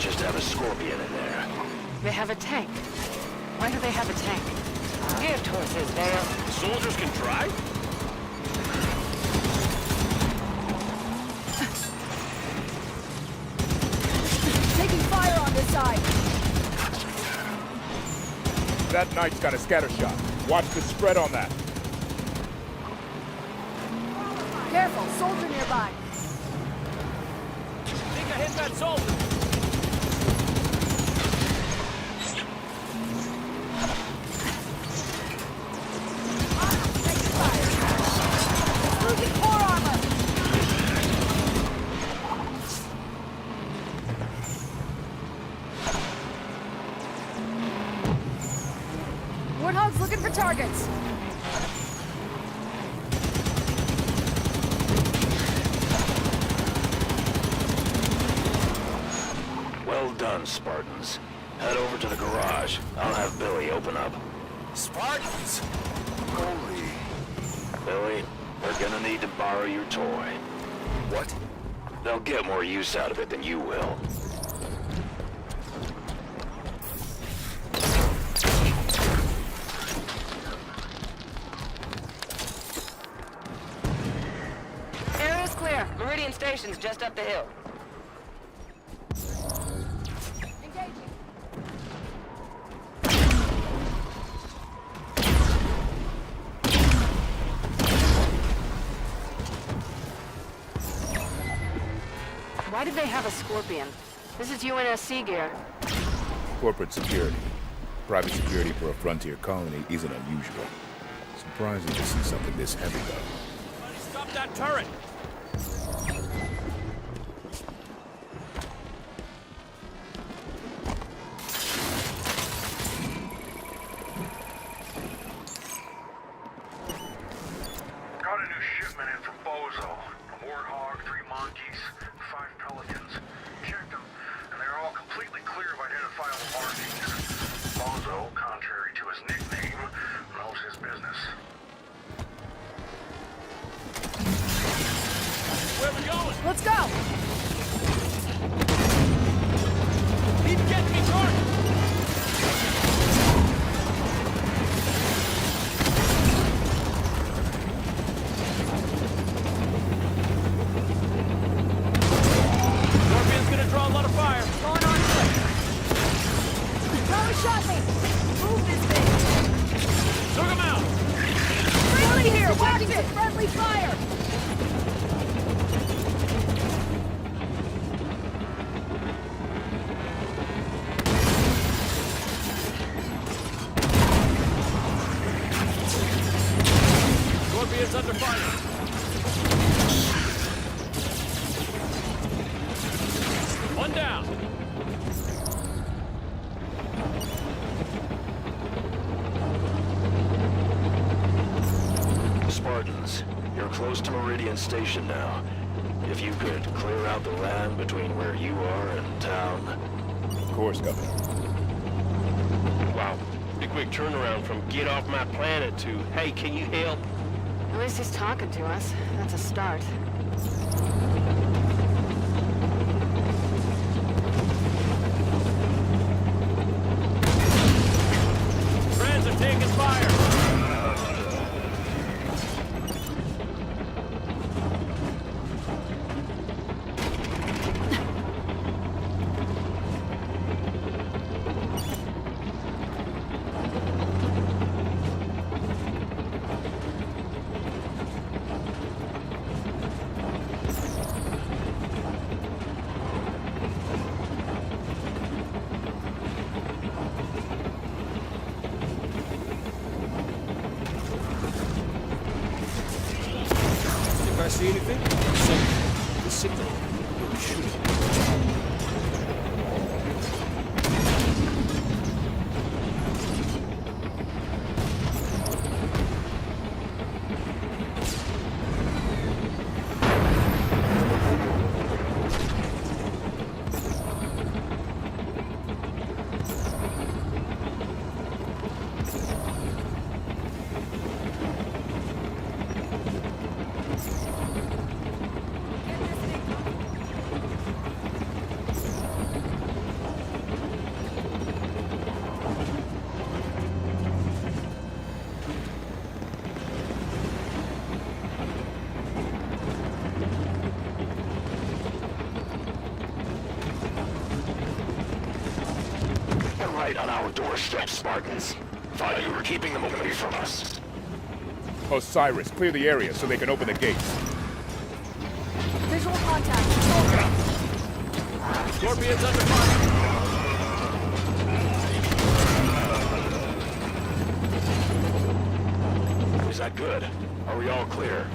just have a Scorpion in there. They have a tank. Why do they have a tank? Gift horses, Dale. Soldiers can drive? Taking fire on this side. That knight's got a scatter shot. Watch the spread on that. Careful, soldier nearby. Think I hit that soldier. Losing core armor. Warthog's looking for targets. Well done, Spartans. Head over to the garage. I'll have Billy open up. Spartans? Holy... Billy, they're gonna need to borrow your toy. What? They'll get more use out of it than you will. Area's clear. Meridian Station's just up the hill. Engaging. Why did they have a Scorpion? This is UNSC gear. Corporate security. Private security for a frontier colony isn't unusual. Surprising to see something this heavy, though. Stop that turret! Got a new shipment in from Bozo. A Warthog, 3 monkeys, 5 pelicans. Checked them, and they're all completely clear of identifiable markings. Bozo, contrary to his nickname, knows his business. Where we going? Let's go! Keep getting me target! Scorpion's gonna draw a lot of fire. Going on foot. Charlie shot me! Move this thing! Took him out! Friendly here! Watch it! Friendly fire! Scorpion's under fire. One down. Spartans, you're close to Meridian Station now. If you could clear out the land between where you are and town. Of course, Governor. Wow, big quick turnaround from get off my planet to, hey, can you help? At least he's talking to us. That's a start. Friends are taking fire. If I see anything, the signal. Shoot it. right on our doorstep, Spartans. Thought you were keeping them away from us. Osiris, clear the area so they can open the gates. Visual contact. Soldier. Scorpion's under fire. Is that good? Are we all clear?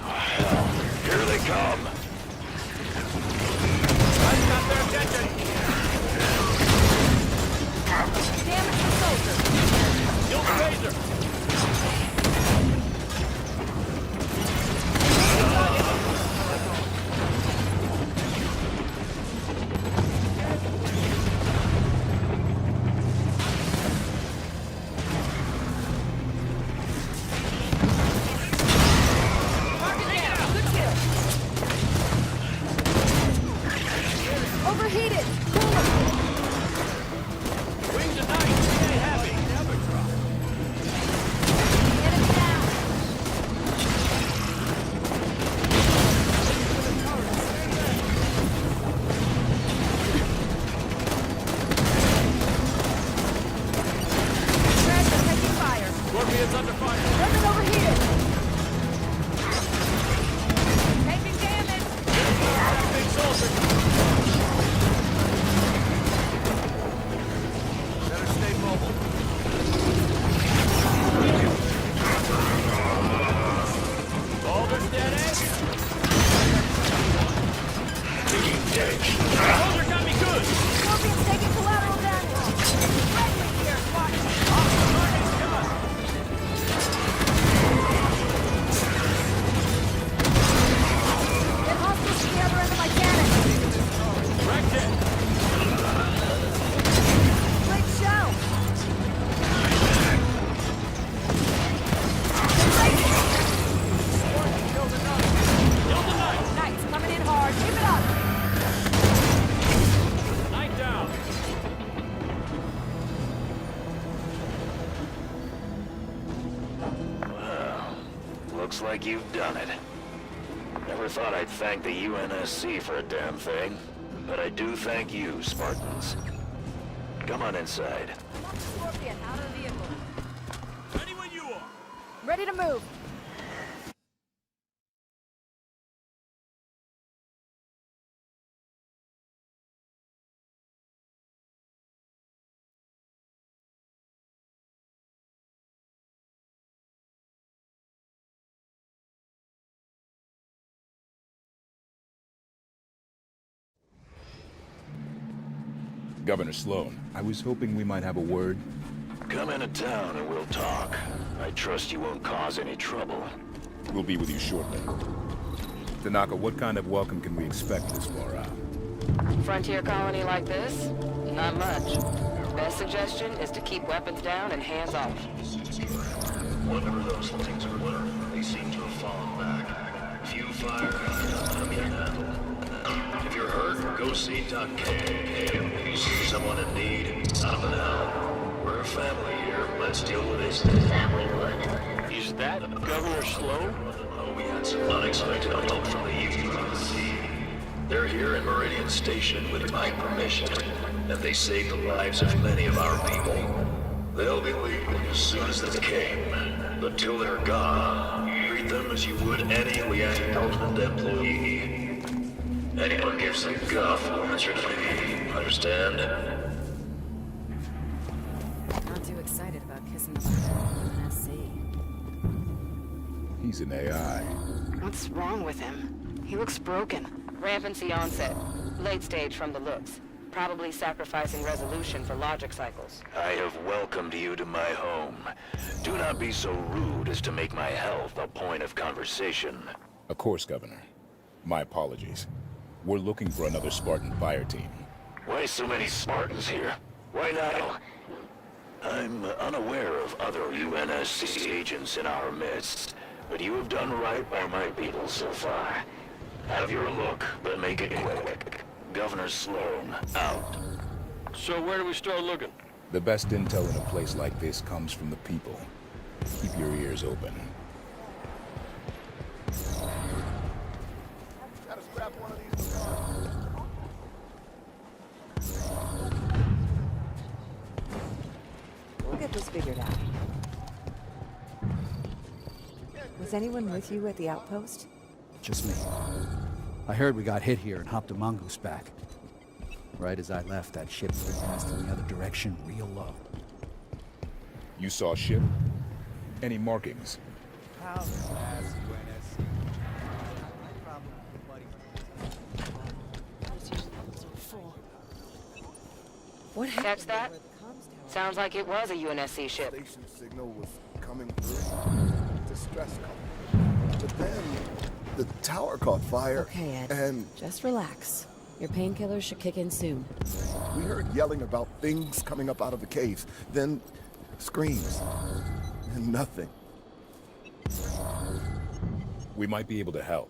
Oh, hell. Here they come. I've got their attention. Damage the soldier. Kill the Razor. Overheated. Cooler. Wings at night. Stay happy. Enemy down. Threats are taking fire. Scorpion's under fire. Weapon overheated. Taking damage. Big soldier. Better stay mobile. Soldiers dead, eh? Soldier got me good. Scorpion's taking collateral damage. Friendly here, Spartan. Get hostiles to the other end of my cannon. Wrecked it. Great show. Killed another. Killed the knight. Knights coming in hard. Keep it up. Knight down. Well, looks like you've done it. Never thought I'd thank the UNSC for a damn thing, but I do thank you, Spartans. Come on inside. Scorpion out of the vehicle. Ready when you are. Ready to move. Governor Sloan, I was hoping we might have a word. Come into town and we'll talk. I trust you won't cause any trouble. We'll be with you shortly. Tanaka, what kind of welcome can we expect this far out? Frontier colony like this? Not much. Best suggestion is to keep weapons down and hands off. Whatever those things were, they seem to have fallen back. Few fire, enemy handle. If you're hurt, go see Doc K. If you see someone in need, up and out. We're a family here. Let's deal with this. Family would. Is that Governor Sloan? Oh, we had some unexpected help from the UNSC. They're here in Meridian Station with my permission, and they saved the lives of many of our people. They'll be leaving as soon as they came. But till they're gone, treat them as you would any Liang government employee. Anyone gives a guff will answer to me. Understand? Not too excited about kissing the UNSC. He's an AI. What's wrong with him? He looks broken. Rampancy onset. Late stage from the looks. Probably sacrificing resolution for logic cycles. I have welcomed you to my home. Do not be so rude as to make my health a point of conversation. Of course, Governor. My apologies. We're looking for another Spartan fire team. Why so many Spartans here? Why not? I'm unaware of other UNSC agents in our midst, but you have done right by my people so far. Have your look, but make it quick. Governor Sloan, out. So where do we start looking? The best intel in a place like this comes from the people. Keep your ears open. Gotta scrap one. this figured out. Was anyone with you at the outpost? Just me. I heard we got hit here and hopped a mongoose back. Right as I left, that ship flew past in the other direction real low. You saw a ship? Any markings? What happened? Catch that? Where the comms tower- Sounds like it was a UNSC ship. Station signal was coming through. Distress call. But then the tower caught fire. Okay, Ed. And Just relax. Your painkillers should kick in soon. we heard yelling about things coming up out of the caves. Then screams. And nothing. We might be able to help.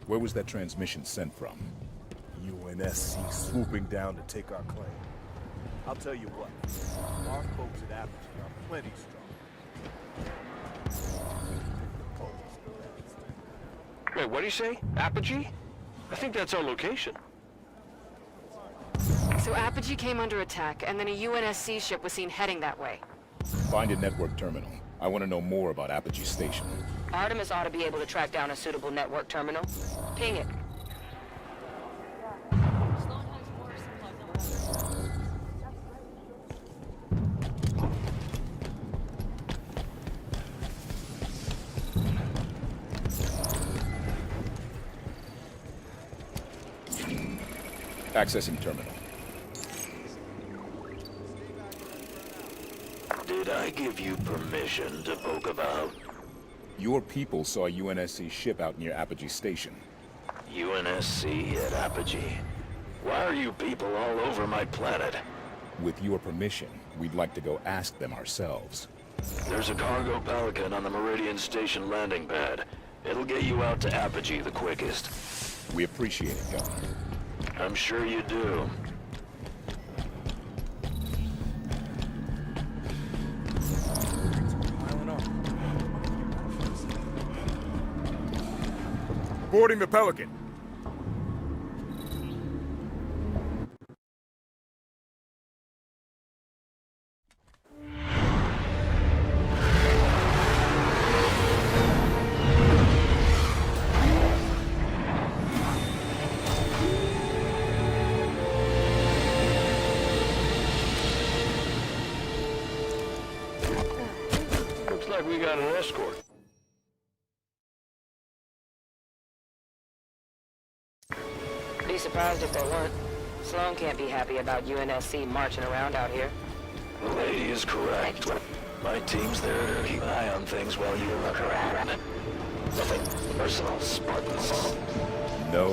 Where was that transmission sent from? UNSC swooping down to take our claim. I'll tell you what, our folks at Apogee are plenty strong. Wait, what do you say? Apogee? I think that's our location. So Apogee came under attack, and then a UNSC ship was seen heading that way. Find a network terminal. I want to know more about Apogee Station. Artemis ought to be able to track down a suitable network terminal. Ping it. Accessing terminal. Did I give you permission to poke about? Your people saw a UNSC ship out near Apogee Station. UNSC at Apogee? Why are you people all over my planet? With your permission, we'd like to go ask them ourselves. There's a cargo Pelican on the Meridian Station landing pad. It'll get you out to Apogee the quickest. We appreciate it, Governor. I'm sure you do. Boarding the Pelican. Looks like we got an escort. Be surprised if they weren't. Sloan can't be happy about UNSC marching around out here. The lady is correct. My team's there to keep an eye on things while you look around. Nothing personal, Spartans. No